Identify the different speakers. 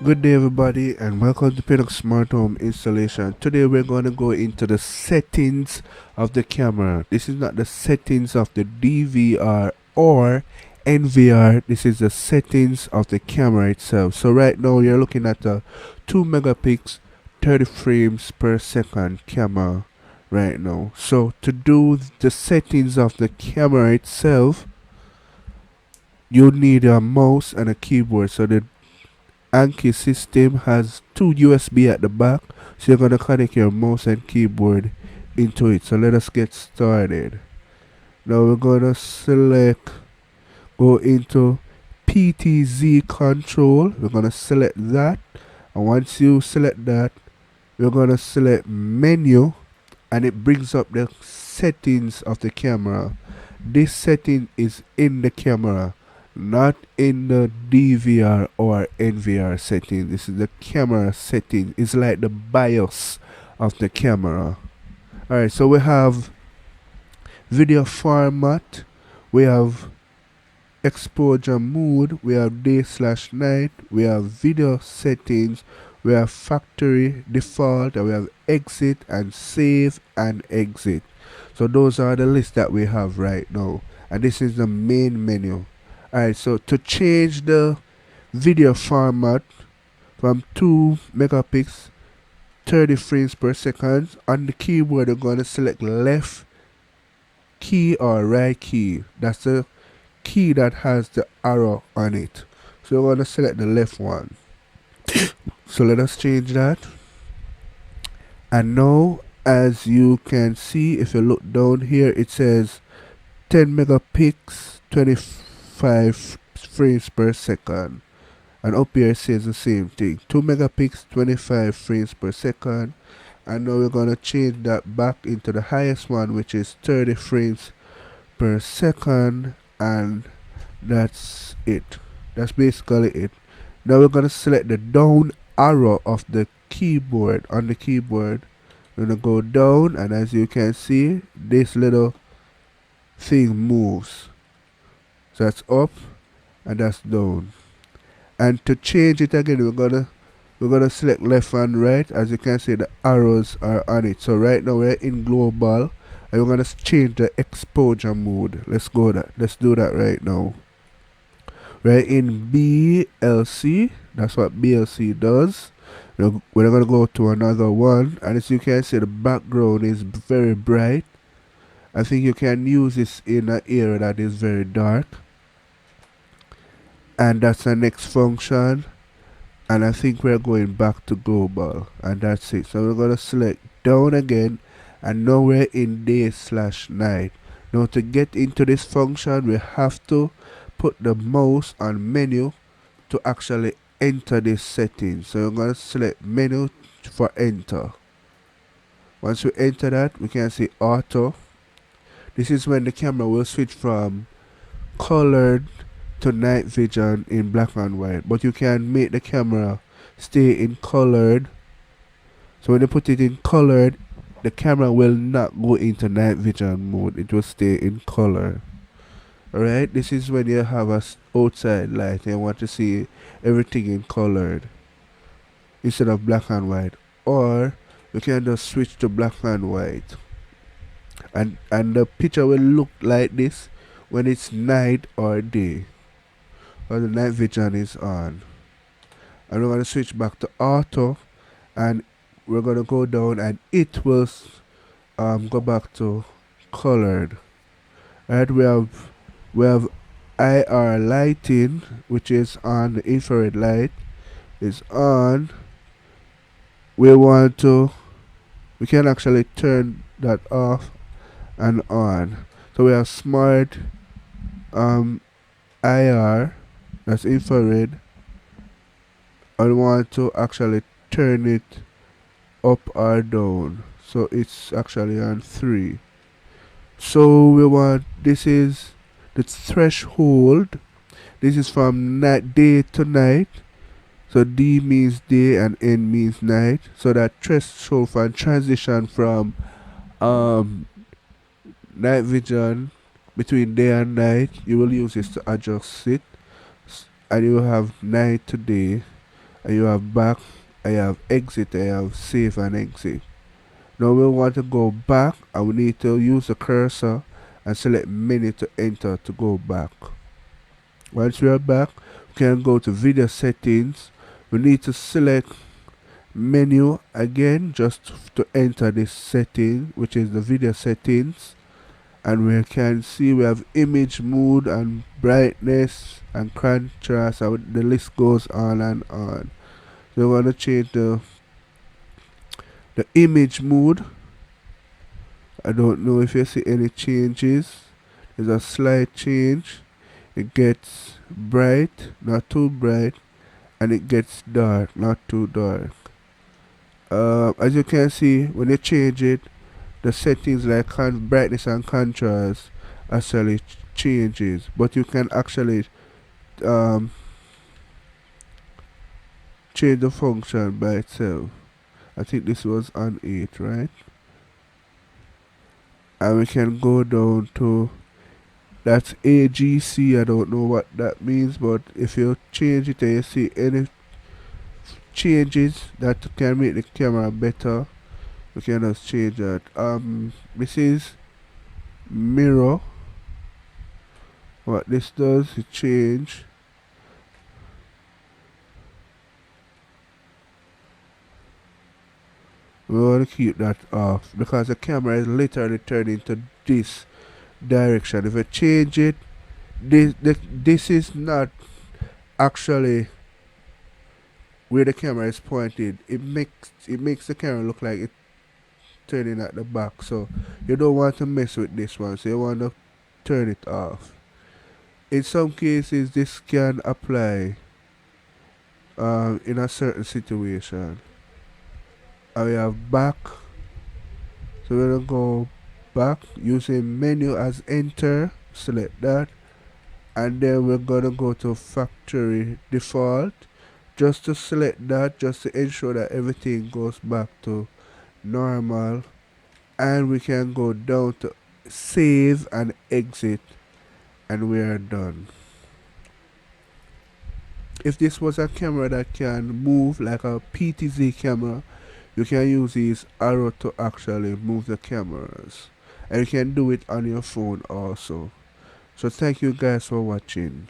Speaker 1: Good day everybody and welcome to Pinnock Smart Home Installation. Today we're going to go into the settings of the camera. This is not the settings of the DVR or NVR. This is the settings of the camera itself. So right now you're looking at a 2 megapixel 30 frames per second camera right now. So to do the settings of the camera itself, you need a mouse and a keyboard. So the Anki system has two USB at the back, so you're gonna connect your mouse and keyboard into it. So let us get started. Now we're gonna go into PTZ control. We're gonna select that, and once you select that, we're gonna select menu, and it brings up the settings of the camera. This setting is in the camera, not in the DVR or NVR setting. This is the camera setting. It's like the BIOS of the camera. Alright, so we have video format, we have exposure mode, we have day/night, we have video settings, we have factory default, and we have exit and save and exit. So those are the lists that we have right now, and this is the main menu. Alright, so to change the video format from 2 megapixels 30 frames per second, on the keyboard you're going to select left key or right key. That's the key that has the arrow on it. So we're going to select the left one. So let us change that. And now, as you can see, if you look down here, it says 10 megapixels 25 frames per second, and up here it says the same thing, 2 megapixels 25 frames per second. And now we're gonna change that back into the highest one, which is 30 frames per second, and that's it. That's basically it. Now we're gonna select the down arrow of the keyboard. On the keyboard we're gonna go down, and as you can see, this little thing moves. So that's up and that's down. And to change it again, we're gonna select left and right. As you can see, the arrows are on it. So right now we're in global, and we're gonna change the exposure mode. Let's do that right now. We're in BLC. That's what BLC does. We're gonna go to another one, and as you can see, the background is very bright. I think you can use this in an area that is very dark. And that's the next function. And I think we're going back to global, and that's it. So we're gonna select down again, and now we're in day/night. Now to get into this function, we have to put the mouse on menu to actually enter this setting. So we're gonna select menu for enter. Once we enter that, we can see auto. This is when the camera will switch from colored to night vision in black and white, but you can make the camera stay in colored. So when you put it in colored, the camera will not go into night vision mode, it will stay in color. Alright, this is when you have a outside light and you want to see everything in colored instead of black and white, or you can just switch to black and white, and the picture will look like this when it's night or day, or the night vision is on. And we're going to switch back to auto, and we're going to go down, and it will go back to colored. Right, we have IR lighting, which is on. The infrared light is on. We can actually turn that off and on. So we have smart IR, that's infrared. I want to actually turn it up or down, so it's actually on 3. So we want, this is the threshold. This is from day to night. So D means day and N means night. So that threshold for transition from night vision between day and night, you will use this to adjust it, and you will have night to day, and you have back, and you have exit, and you have save and exit. Now we want to go back, and we need to use the cursor and select menu to enter to go back. Once we are back, we can go to video settings. We need to select menu again just to enter this setting, which is the video settings. And we can see we have image mode and brightness and contrast, and the list goes on and on. So we want to change the image mode. I don't know if you see any changes. There's a slight change. It gets bright, not too bright, and it gets dark, not too dark. As you can see, when you change it, the settings like brightness and contrast actually changes, but you can actually change the function by itself. I think this was on 8, right? And we can go down to, that's AGC. I don't know what that means, but if you change it and you see any changes that can make the camera better, we can just change that. This is mirror. What this does, it change. We want to keep that off because the camera is literally turning to this direction. If I change it, this is not actually where the camera is pointed. It makes the camera look like it's turning at the back. So you don't want to mess with this one. So you want to turn it off. In some cases, this can apply in a certain situation. And we have back. So we're gonna go back using menu as enter. Select that, and then we're gonna go to factory default. Just to select that, just to ensure that everything goes back to normal, and we can go down to save and exit, and we are done. If this was a camera that can move like a PTZ camera, you can use this arrow to actually move the cameras, and you can do it on your phone also. So thank you guys for watching.